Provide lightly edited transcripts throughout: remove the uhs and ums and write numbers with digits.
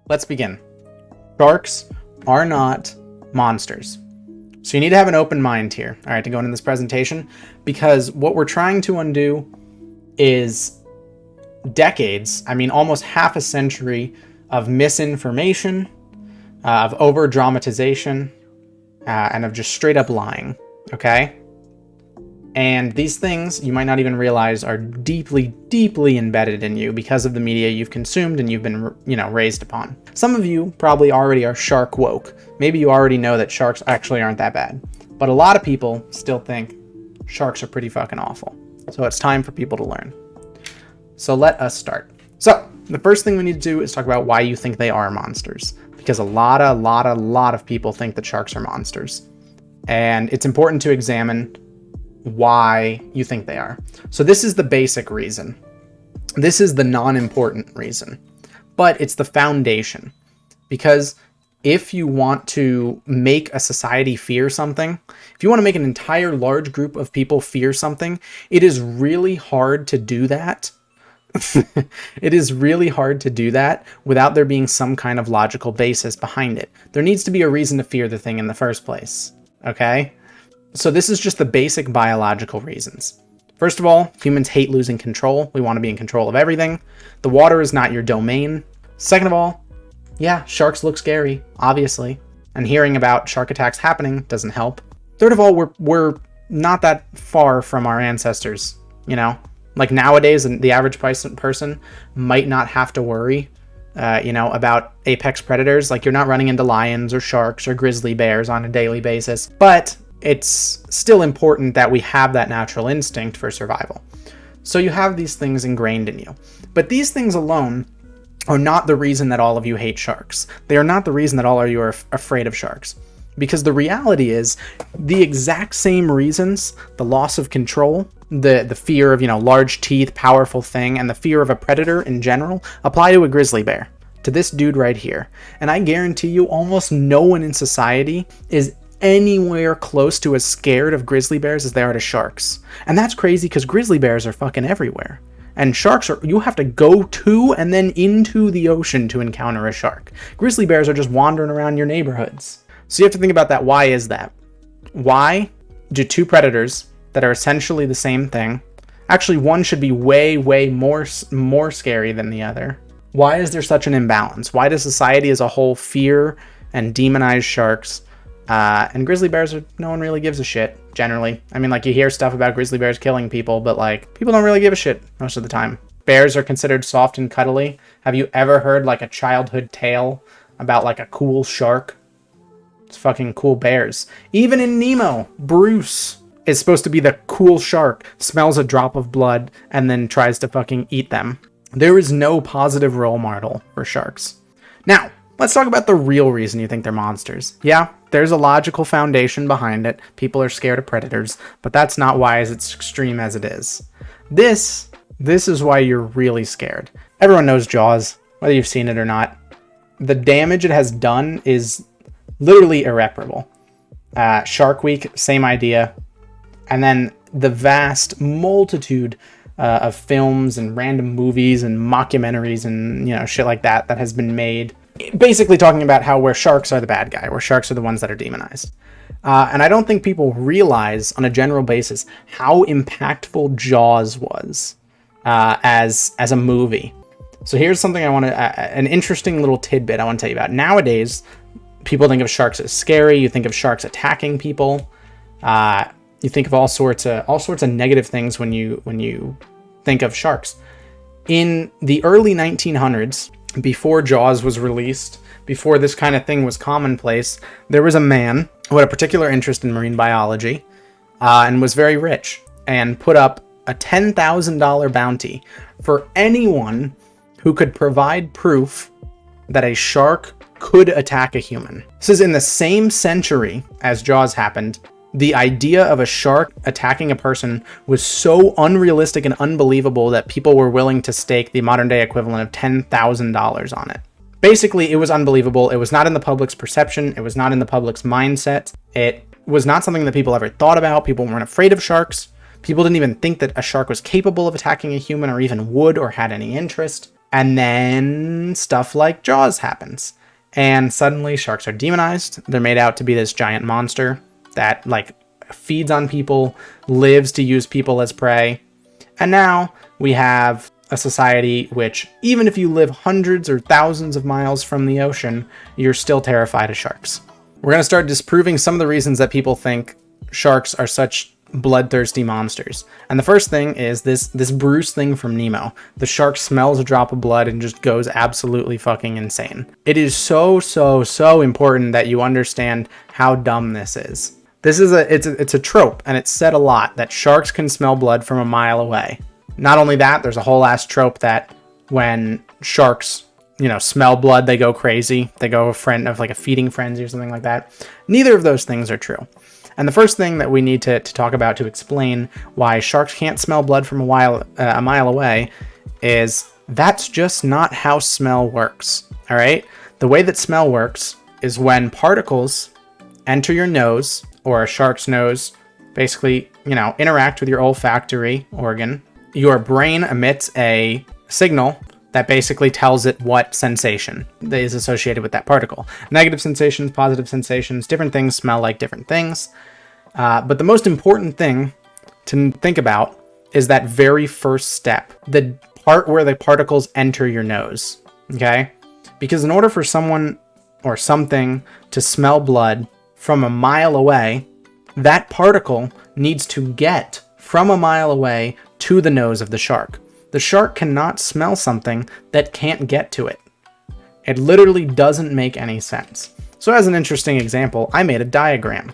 Let's begin. Sharks are not monsters. So you need to have an open mind here, all right, to go into this presentation, because what we're trying to undo is decades, almost half a century of misinformation, of over-dramatization, and of just straight-up lying, okay? And these things you might not even realize are deeply, deeply embedded in you because of the media you've consumed and you've been, raised upon. Some of you probably already are shark woke. Maybe you already know that sharks actually aren't that bad. But a lot of people still think sharks are pretty fucking awful. So it's time for people to learn. So let us start. So the first thing we need to do is talk about why you think they are monsters. Because a lot of people think that sharks are monsters. And it's important to examine why you think they are. So this is the basic reason. This is the non-important reason, but it's the foundation. Because if you want to make a society fear something, if you want to make an entire large group of people fear something, it is really hard to do that. It is really hard to do that without there being some kind of logical basis behind it. There needs to be a reason to fear the thing in the first place, okay? So this is just the basic biological reasons. First of all, humans hate losing control. We want to be in control of everything. The water is not your domain. Second of all, yeah, sharks look scary, obviously. And hearing about shark attacks happening doesn't help. Third of all, we're not that far from our ancestors, Like nowadays, the average person might not have to worry, about apex predators. Like you're not running into lions or sharks or grizzly bears on a daily basis. But it's still important that we have that natural instinct for survival. So you have these things ingrained in you. But these things alone are not the reason that all of you hate sharks. They are not the reason that all of you are afraid of sharks. Because the reality is, the exact same reasons, the loss of control, the fear of, large teeth, powerful thing, and the fear of a predator in general, apply to a grizzly bear, to this dude right here. And I guarantee you, almost no one in society is anywhere close to as scared of grizzly bears as they are to sharks. And that's crazy because grizzly bears are fucking everywhere. And sharks you have to go to and then into the ocean to encounter a shark. Grizzly bears are just wandering around your neighborhoods. So you have to think about that. Why is that? Why do two predators that are essentially the same thing, actually one should be way, way more scary than the other. Why is there such an imbalance? Why does society as a whole fear and demonize sharks? And grizzly bears, no one really gives a shit, generally. You hear stuff about grizzly bears killing people, but, people don't really give a shit most of the time. Bears are considered soft and cuddly. Have you ever heard, a childhood tale about, a cool shark? It's fucking cool bears. Even in Nemo, Bruce is supposed to be the cool shark, smells a drop of blood, and then tries to fucking eat them. There is no positive role model for sharks. Now, let's talk about the real reason you think they're monsters. Yeah, there's a logical foundation behind it. People are scared of predators, but that's not why it's extreme as it is. This is why you're really scared. Everyone knows Jaws, whether you've seen it or not. The damage it has done is literally irreparable. Shark Week, same idea. And then the vast multitude of films and random movies and mockumentaries and, shit like that has been made, basically talking about how where sharks are the bad guy, where sharks are the ones that are demonized. And I don't think people realize on a general basis how impactful Jaws was as a movie. So here's something an interesting little tidbit I want to tell you about. Nowadays, people think of sharks as scary. You think of sharks attacking people. You think of all sorts of negative things when you think of sharks. In the early 1900s, before Jaws was released, before this kind of thing was commonplace, there was a man who had a particular interest in marine biology and was very rich and put up a $10,000 bounty for anyone who could provide proof that a shark could attack a human. This is in the same century as Jaws happened. The idea of a shark attacking a person was so unrealistic and unbelievable that people were willing to stake the modern day equivalent of $10,000 on it. Basically, it was unbelievable. It was not in the public's perception. It was not in the public's mindset. It was not something that people ever thought about. People weren't afraid of sharks. People didn't even think that a shark was capable of attacking a human or even would or had any interest. And then stuff like Jaws happens. And suddenly sharks are demonized. They're made out to be this giant monster that like feeds on people, lives to use people as prey. And now we have a society which, even if you live hundreds or thousands of miles from the ocean, you're still terrified of sharks. We're going to start disproving some of the reasons that people think sharks are such bloodthirsty monsters. And the first thing is this Bruce thing from Nemo. The shark smells a drop of blood and just goes absolutely fucking insane. It is so important that you understand how dumb this is. This is it's a trope, and it's said a lot that sharks can smell blood from a mile away. Not only that, there's a whole ass trope that when sharks, smell blood, they go crazy. They go like a feeding frenzy or something like that. Neither of those things are true. And the first thing that we need to talk about to explain why sharks can't smell blood from a mile away is that's just not how smell works. All right? The way that smell works is when particles enter your nose, or a shark's nose, basically, interact with your olfactory organ. Your brain emits a signal that basically tells it what sensation is associated with that particle. Negative sensations, positive sensations, different things smell like different things. But the most important thing to think about is that very first step, the part where the particles enter your nose, okay? Because in order for someone or something to smell blood from a mile away, that particle needs to get from a mile away to the nose of the shark. The shark cannot smell something that can't get to it. It literally doesn't make any sense. So as an interesting example, I made a diagram.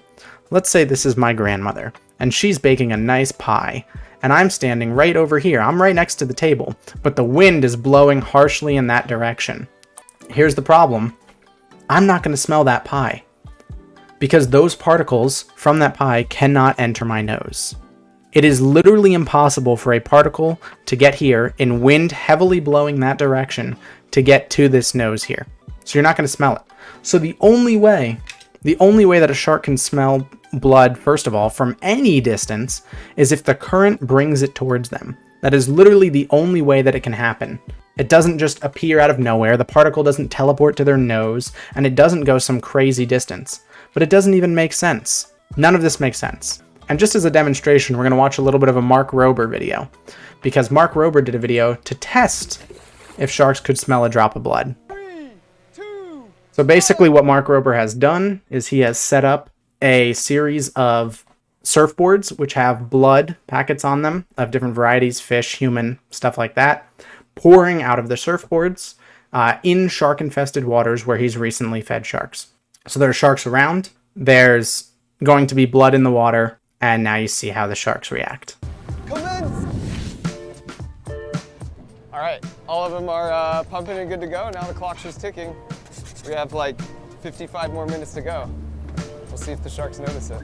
Let's say this is my grandmother, and she's baking a nice pie, and I'm standing right over here. I'm right next to the table, but the wind is blowing harshly in that direction. Here's the problem. I'm not going to smell that pie, because those particles from that pie cannot enter my nose. It is literally impossible for a particle to get here in wind heavily blowing that direction to get to this nose here. So you're not going to smell it. So the only way that a shark can smell blood, first of all, from any distance, is if the current brings it towards them. That is literally the only way that it can happen. It doesn't just appear out of nowhere, the particle doesn't teleport to their nose, and it doesn't go some crazy distance. But it doesn't even make sense. None of this makes sense. And just as a demonstration, we're going to watch a little bit of a Mark Rober video, because Mark Rober did a video to test if sharks could smell a drop of blood. 3, 2, so basically what Mark Rober has done is he has set up a series of surfboards which have blood packets on them of different varieties, fish, human, stuff like that, pouring out of the surfboards in shark-infested waters where he's recently fed sharks. So there are sharks around, there's going to be blood in the water, and now you see how the sharks react. commence! All right, all of them are pumping and good to go. Now the clock's just ticking. We have like 55 more minutes to go. We'll see if the sharks notice it.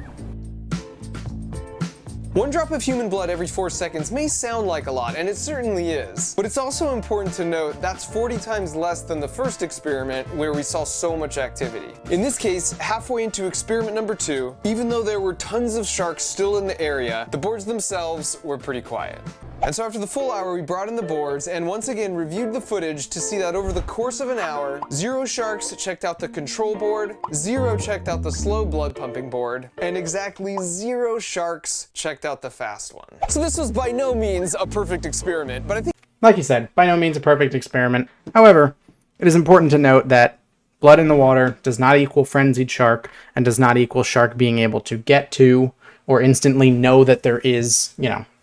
1 drop of human blood every 4 seconds may sound like a lot, and it certainly is. But it's also important to note that's 40 times less than the first experiment where we saw so much activity. In this case, halfway into experiment number 2, even though there were tons of sharks still in the area, the boards themselves were pretty quiet. And so after the full hour, we brought in the boards and once again reviewed the footage to see that over the course of an hour, 0 sharks checked out the control board, 0 checked out the slow blood pumping board, and exactly 0 sharks checked out the fast one. So this was by no means a perfect experiment, but I think, Like you said, by no means a perfect experiment. However, it is important to note that blood in the water does not equal frenzied shark, and does not equal shark being able to get to or instantly know that there is,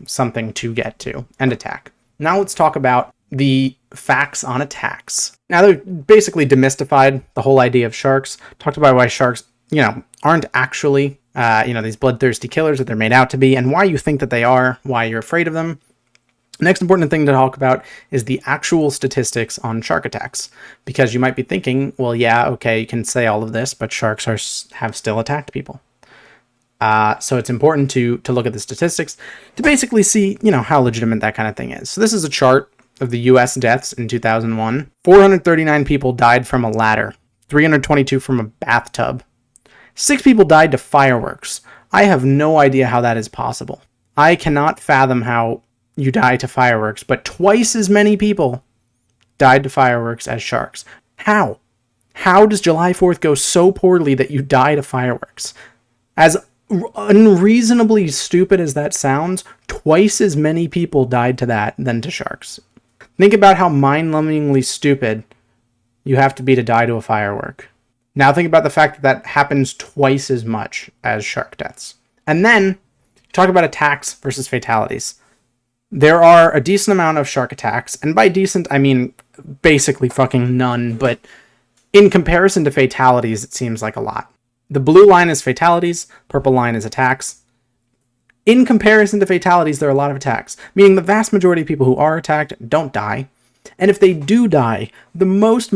something to get to and attack. Now let's talk about the facts on attacks. Now they've basically demystified the whole idea of sharks, talked about why sharks, aren't actually, these bloodthirsty killers that they're made out to be, and why you think that they are, why you're afraid of them. The next important thing to talk about is the actual statistics on shark attacks, because you might be thinking, well, yeah, okay, you can say all of this, but sharks have still attacked people. So it's important to look at the statistics to basically see, how legitimate that kind of thing is. So this is a chart of the U.S. deaths in 2001. 439 people died from a ladder, 322 from a bathtub. 6 people died to fireworks. I have no idea how that is possible. I cannot fathom how you die to fireworks, but twice as many people died to fireworks as sharks. How? How does July 4th go so poorly that you die to fireworks? As unreasonably stupid as that sounds, twice as many people died to that than to sharks. Think about how mind-numbingly stupid you have to be to die to a firework. Now think about the fact that that happens twice as much as shark deaths. And then talk about attacks versus fatalities. There are a decent amount of shark attacks, and by decent, I mean basically fucking none, but in comparison to fatalities, it seems like a lot. The blue line is fatalities, purple line is attacks. In comparison to fatalities, there are a lot of attacks, meaning the vast majority of people who are attacked don't die. And if they do die, the most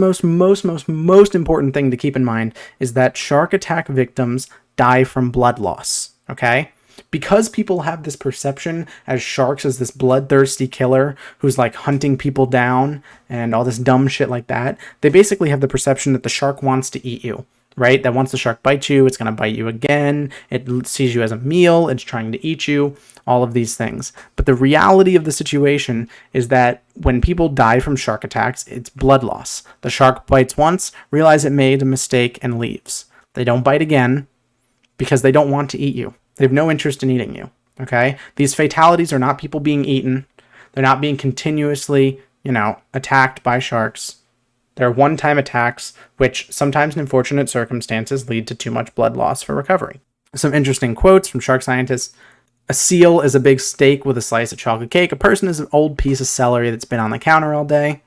important thing to keep in mind is that shark attack victims die from blood loss, okay? Because people have this perception as sharks as this bloodthirsty killer who's like hunting people down and all this dumb shit like that, they basically have the perception that the shark wants to eat you, right? That once the shark bites you, it's going to bite you again. It sees you as a meal. It's trying to eat you, all of these things. But the reality of the situation is that when people die from shark attacks, it's blood loss. The shark bites once, realizes it made a mistake, and leaves. They don't bite again because they don't want to eat you. They have no interest in eating you, okay? These fatalities are not people being eaten. They're not being continuously, attacked by sharks. They're one-time attacks, which sometimes in unfortunate circumstances lead to too much blood loss for recovery. Some interesting quotes from shark scientists. A seal is a big steak with a slice of chocolate cake. A person is an old piece of celery that's been on the counter all day.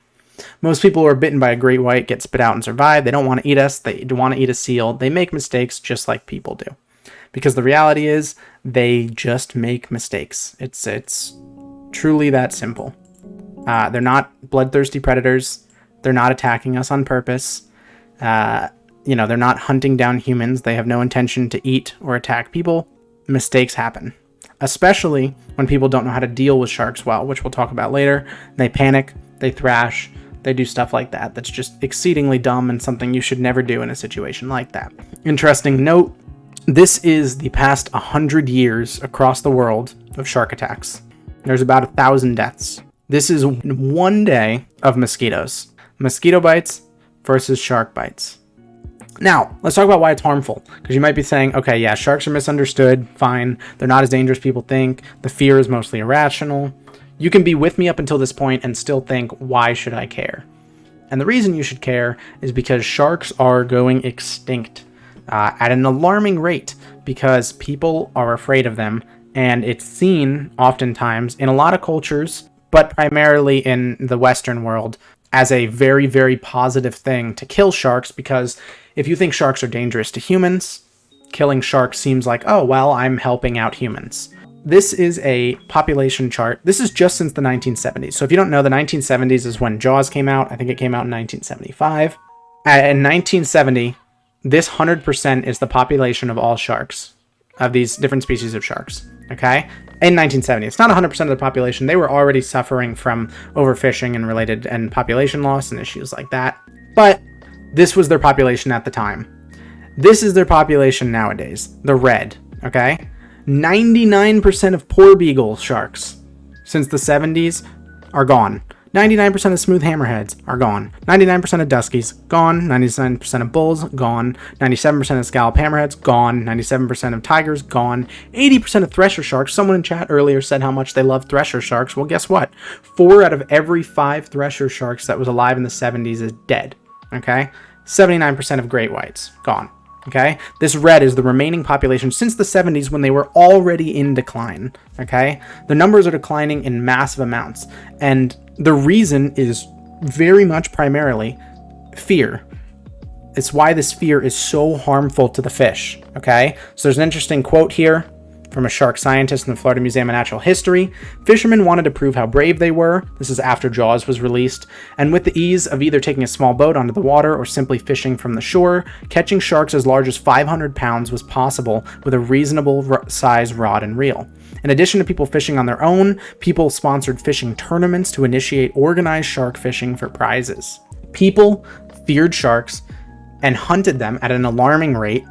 Most people who are bitten by a great white get spit out and survive. They don't want to eat us. They want to eat a seal. They make mistakes just like people do. Because the reality is, they just make mistakes. It's truly that simple. They're not bloodthirsty predators. They're not attacking us on purpose. They're not hunting down humans. They have no intention to eat or attack people. Mistakes happen. Especially when people don't know how to deal with sharks well, which we'll talk about later. They panic, they thrash, they do stuff like that. That's just exceedingly dumb and something you should never do in a situation like that. Interesting note. This is the past 100 years across the world of shark attacks. There's about 1,000 deaths. This is one day of mosquitoes. Mosquito bites versus shark bites. Now, let's talk about why it's harmful. Because you might be saying, okay, yeah, sharks are misunderstood. Fine. They're not as dangerous as people think. The fear is mostly irrational. You can be with me up until this point and still think, why should I care? And the reason you should care is because sharks are going extinct. At an alarming rate because people are afraid of them, and it's seen oftentimes in a lot of cultures, but primarily in the Western world, as a very, very positive thing to kill sharks, because if you think sharks are dangerous to humans, killing sharks seems like, oh, well, I'm helping out humans. This is a population chart. This is just since the 1970s. So if you don't know, the 1970s is when Jaws came out. I think it came out in 1975. In 1970, this 100% is the population of all sharks, of these different species of sharks, okay? In 1970, it's not 100% of the population. They were already suffering from overfishing and population loss and issues like that. But this was their population at the time. This is their population nowadays, the red, okay? 99% of poor beagle sharks since the 70s are gone. 99% of smooth hammerheads are gone. 99% of duskies, gone. 99% of bulls, gone. 97% of scallop hammerheads, gone. 97% of tigers, gone. 80% of thresher sharks. Someone in chat earlier said how much they love thresher sharks. Well, guess what? 4 out of every 5 thresher sharks that was alive in the 70s is dead. Okay? 79% of great whites, gone. Okay? This red is the remaining population since the 70s when they were already in decline. Okay? The numbers are declining in massive amounts. And the reason is very much primarily fear. It's why this fear is so harmful to the fish. Okay? So there's an interesting quote here from a shark scientist in the Florida Museum of Natural History. Fishermen wanted to prove how brave they were. This is after Jaws was released. And with the ease of either taking a small boat onto the water or simply fishing from the shore, catching sharks as large as 500 pounds was possible with a reasonable size rod and reel. In addition to people fishing on their own, people sponsored fishing tournaments to initiate organized shark fishing for prizes. People feared sharks and hunted them at an alarming rate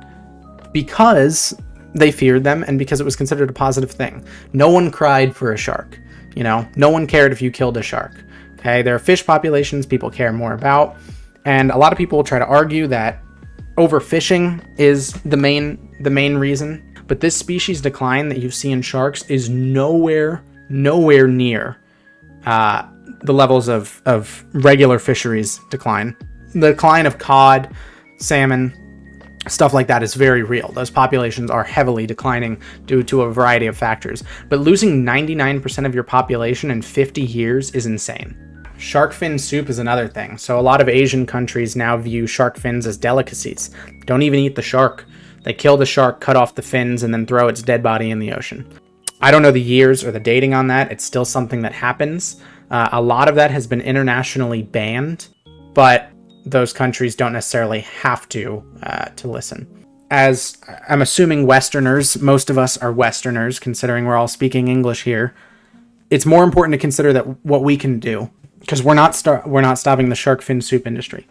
because they feared them and because it was considered a positive thing. No one cried for a shark. No one cared if you killed a shark. Okay, there are fish populations people care more about, and a lot of people will try to argue that overfishing is the main reason. But this species decline that you see in sharks is nowhere near the levels of regular fisheries decline. The decline of cod, salmon, stuff like that is very real. Those populations are heavily declining due to a variety of factors. But losing 99% of your population in 50 years is insane. Shark fin soup is another thing. So a lot of Asian countries now view shark fins as delicacies. Don't even eat the shark. They kill the shark, cut off the fins, and then throw its dead body in the ocean. I don't know the years or the dating on that. It's still something that happens. A lot of that has been internationally banned, but those countries don't necessarily have to listen. As I'm assuming Westerners, most of us are Westerners, considering we're all speaking English here, it's more important to consider that what we can do, because we're not stopping the shark fin soup industry.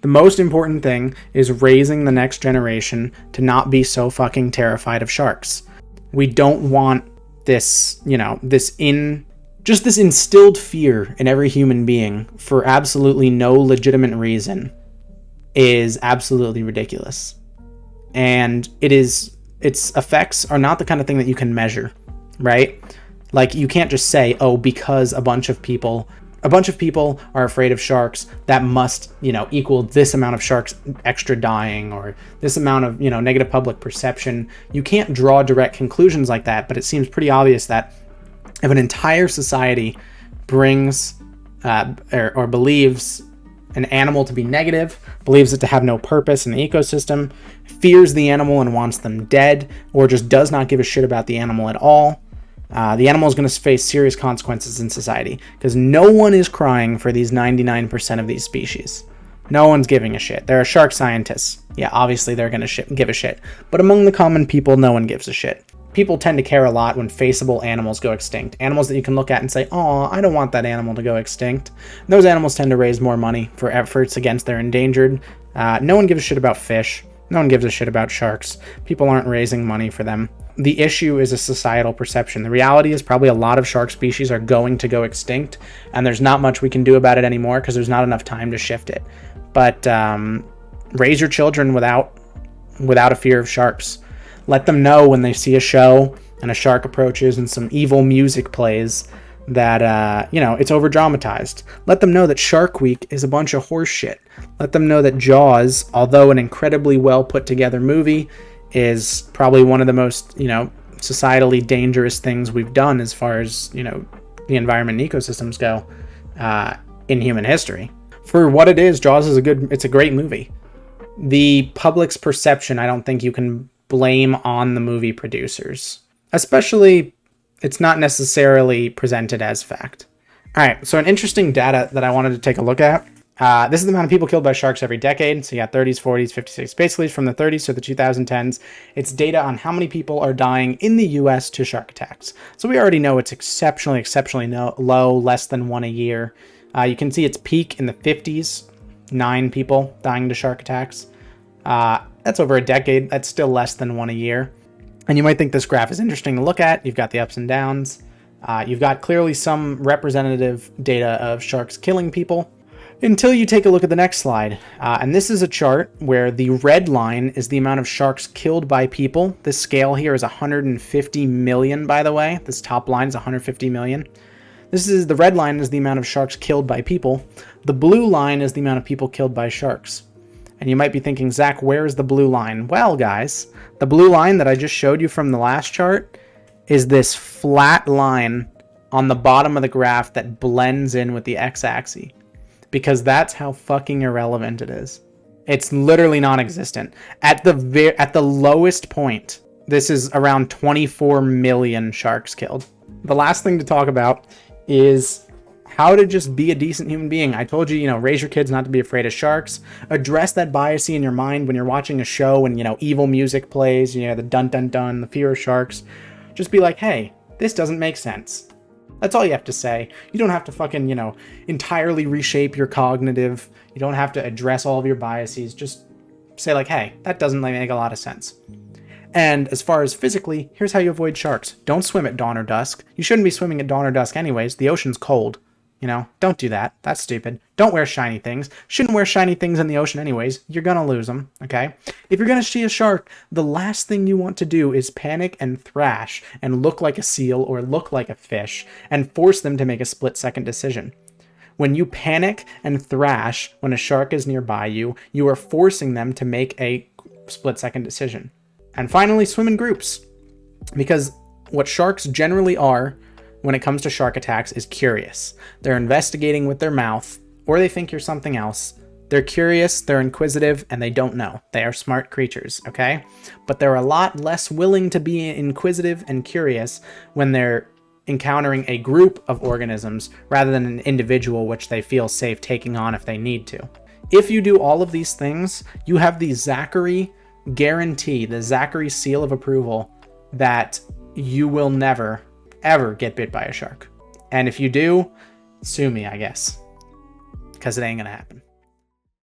The most important thing is raising the next generation to not be so fucking terrified of sharks. We don't want this, this instilled fear in every human being for absolutely no legitimate reason is absolutely ridiculous. And its effects are not the kind of thing that you can measure, right? Like, you can't just say, oh, because a bunch of people are afraid of sharks, that must, equal this amount of sharks extra dying, or this amount of, negative public perception. You can't draw direct conclusions like that, but it seems pretty obvious that if an entire society brings or believes an animal to be negative, believes it to have no purpose in the ecosystem, fears the animal and wants them dead, or just does not give a shit about the animal at all, the animal is going to face serious consequences in society, because no one is crying for these 99% of these species. No one's giving a shit. There are shark scientists. Yeah, obviously they're going to give a shit. But among the common people, no one gives a shit. People tend to care a lot when faceable animals go extinct. Animals that you can look at and say, oh, I don't want that animal to go extinct. Those animals tend to raise more money for efforts against their endangered. No one gives a shit about fish. No one gives a shit about sharks. People aren't raising money for them. The issue is a societal perception. The reality is probably a lot of shark species are going to go extinct, and there's not much we can do about it anymore because there's not enough time to shift it. But raise your children without a fear of sharks. Let them know when they see a show and a shark approaches and some evil music plays that, it's over dramatized. Let them know that Shark Week is a bunch of horse shit. Let them know that Jaws, although an incredibly well put together movie, is probably one of the most, societally dangerous things we've done as far as, the environment and ecosystems go in human history. For what it is, Jaws is it's a great movie. The public's perception, I don't think you can blame on the movie producers. Especially, it's not necessarily presented as fact. All right, so an interesting data that I wanted to take a look at. This is the amount of people killed by sharks every decade. So you got 30s, 40s, 50s, basically from the 30s to the 2010s. It's data on how many people are dying in the US to shark attacks. So we already know it's exceptionally low, less than 1 a year. You can see its peak in the 50s, 9 people dying to shark attacks. That's over a decade. That's still less than 1 a year. And you might think this graph is interesting to look at. You've got the ups and downs. You've got clearly some representative data of sharks killing people, until you take a look at the next slide. And this is a chart where the red line is the amount of sharks killed by people. This scale here is 150 million, by the way. This top line is 150 million. The red line is the amount of sharks killed by people. The blue line is the amount of people killed by sharks. And you might be thinking, Zach, where is the blue line? Well, guys, the blue line that I just showed you from the last chart is this flat line on the bottom of the graph that blends in with the x-axis. Because that's how fucking irrelevant it is. It's literally non-existent. At the lowest point, this is around 24 million sharks killed. The last thing to talk about is how to just be a decent human being. I told you, raise your kids not to be afraid of sharks. Address that bias in your mind when you're watching a show and, evil music plays, the dun dun dun, the fear of sharks. Just be like, hey, this doesn't make sense. That's all you have to say. You don't have to fucking, entirely reshape your cognitive. You don't have to address all of your biases. Just say like, hey, that doesn't make a lot of sense. And as far as physically, here's how you avoid sharks. Don't swim at dawn or dusk. You shouldn't be swimming at dawn or dusk anyways. The ocean's cold. You know, don't do that. That's stupid. Don't wear shiny things. Shouldn't wear shiny things in the ocean anyways. You're gonna lose them, okay? If you're gonna see a shark, the last thing you want to do is panic and thrash and look like a seal or look like a fish and force them to make a split-second decision. When you panic and thrash when a shark is nearby you, you are forcing them to make a split-second decision. And finally, swim in groups. Because what sharks generally are when it comes to shark attacks is curious. They're investigating with their mouth, or they think you're something else. They're curious, they're inquisitive, and they don't know. They are smart creatures, okay? But they're a lot less willing to be inquisitive and curious when they're encountering a group of organisms rather than an individual which they feel safe taking on if they need to. If you do all of these things, you have the Zachary guarantee, the Zachary seal of approval that you will never ever get bit by a shark. And if you do, sue me, I guess, because it ain't gonna happen.